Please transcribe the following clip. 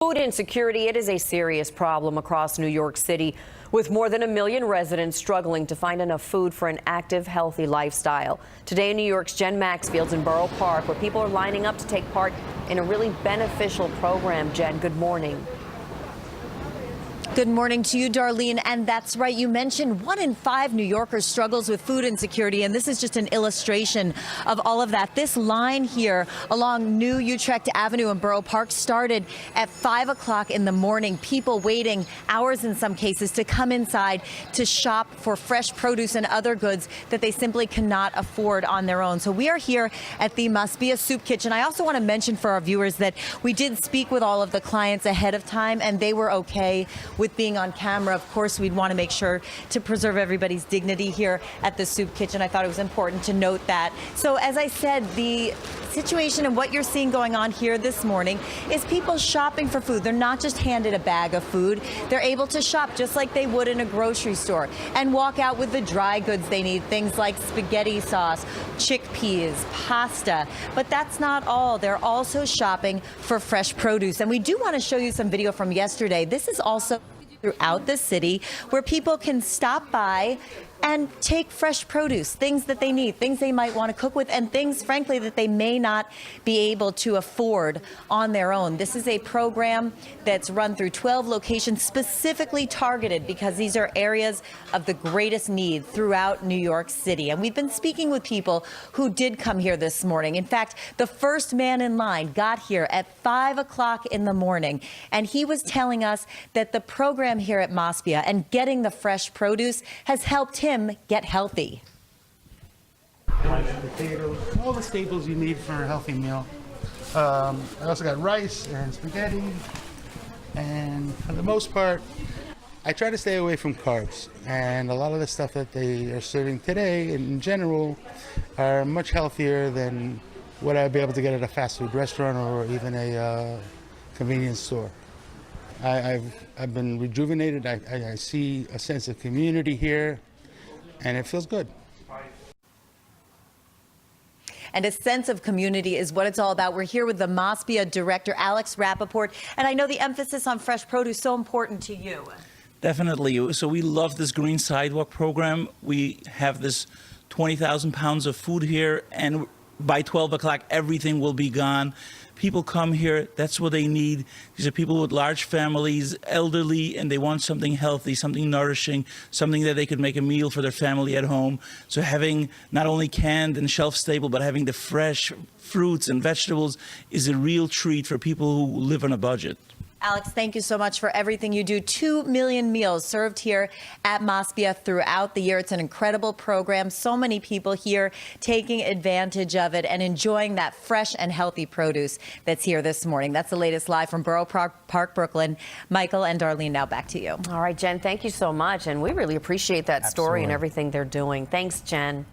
Food insecurity, it is a serious problem across New York City, with more than 1 million residents struggling to find enough food for an active, healthy lifestyle. Today in New York's Jen Maxfield's in Boro Park, where people are lining up to take part in a really beneficial program. Jen, good morning. Good morning to you, Darlene. And that's right. You mentioned 1 in 5 New Yorkers struggles with food insecurity. And this is just an illustration of all of that. This line here along New Utrecht Avenue in Boro Park started at 5 o'clock in the morning. People waiting hours in some cases to come inside to shop for fresh produce and other goods that they simply cannot afford on their own. So we are here at the Masbia Soup Kitchen. I also want to mention for our viewers that we did speak with all of the clients ahead of time, and they were okay with being on camera. Of course, we'd want to make sure to preserve everybody's dignity here at the soup kitchen. I thought it was important to note that. So as I said, the situation and what you're seeing going on here this morning is people shopping for food. They're not just handed a bag of food. They're able to shop just like they would in a grocery store and walk out with the dry goods they need, things like spaghetti sauce, chickpeas, pasta. But that's not all. They're also shopping for fresh produce. And we do want to show you some video from yesterday. This is also throughout the city where people can stop by and take fresh produce, things that they need, things they might want to cook with, and things, frankly, that they may not be able to afford on their own. This is a program that's run through 12 locations, specifically targeted because these are areas of the greatest need throughout New York City. And we've been speaking with people who did come here this morning. In fact, the first man in line got here at 5 o'clock in the morning, and he was telling us that the program here at Masbia and getting the fresh produce has helped him get healthy. Potatoes, all the staples you need for a healthy meal. I also got rice and spaghetti, and for the most part, I try to stay away from carbs. And a lot of the stuff that they are serving today, in general, are much healthier than what I'd be able to get at a fast food restaurant or even a convenience store. I've been rejuvenated. I see a sense of community here, and it feels good. And a sense of community is what it's all about. We're here with the Masbia director, Alex Rappaport, and I know the emphasis on fresh produce is so important to you. Definitely. So we love this Green Sidewalk program. We have this 20,000 pounds of food here, and by 12 o'clock, everything will be gone. People come here, that's what they need. These are people with large families, elderly, and they want something healthy, something nourishing, something that they could make a meal for their family at home. So having not only canned and shelf stable, but having the fresh fruits and vegetables is a real treat for people who live on a budget. Alex, thank you so much for everything you do. 2 million meals served here at Masbia throughout the year. It's an incredible program. So many people here taking advantage of it and enjoying that fresh and healthy produce that's here this morning. That's the latest live from Boro Park, Brooklyn. Michael and Darlene, now back to you. All right, Jen, thank you so much. And we really appreciate that story and Absolutely. everything they're doing. Thanks, Jen.